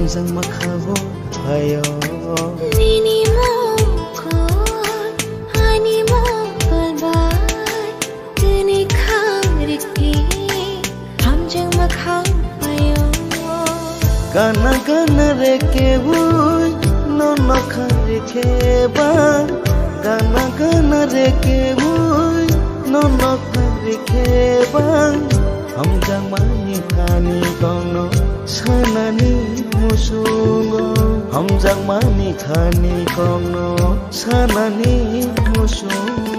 हमजों मोखाबो भयो निनी मोखर हानि मोखलबाय दिनै खारके हमजों मोखां भयो गाना गाना रे केबुय नन खारकेबा गाना गाना रे केबुय नन खारकेबा हमजों मानि खानि गनो सानानि मुसुंगो हमजों मानि खानि गनो सानानि मुसुंगो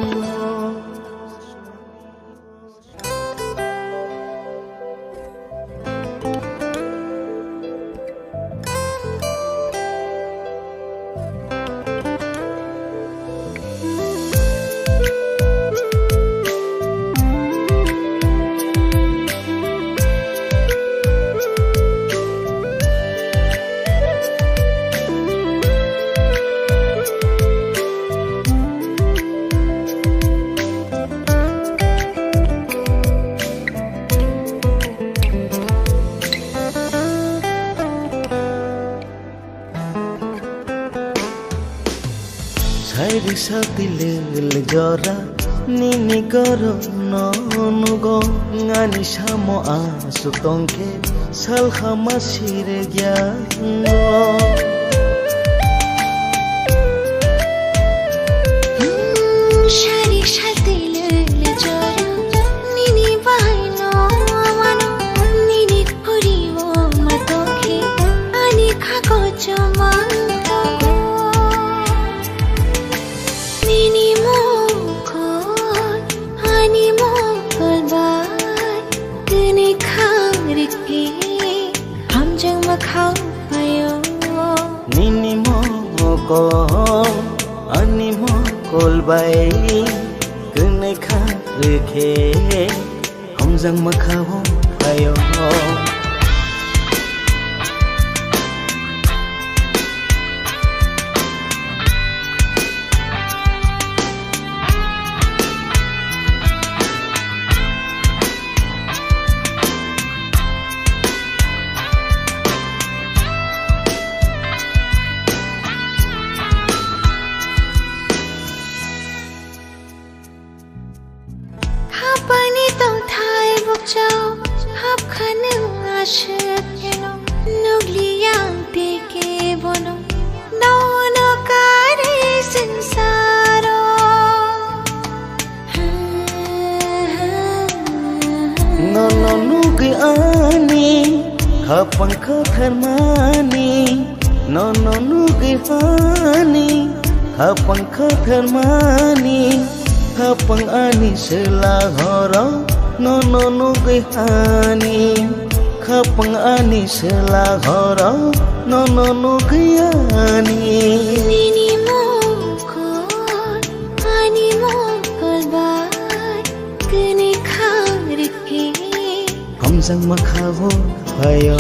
Sairi satilil jora nini goro nonugo ngani samo asu tongke salha masire gyango Sairi satilil jora nini baino amano nini koriwo matoke ani khako choma Nini moko ani mokol bay kene kharke हमजों मोखाबो भयो Hapani to thai bok chao hap khane ashik keno nugli yang te ke bono dono kare sansaro no no nugi ani khapang khatharmani no no nugi ani khapang khatharmani Kapang ani selahoro no no nugi ani Kapang ani selahoro no no nugi ani Nini mokor ani mokolbai kene kharke हमजों मोखाबो भयो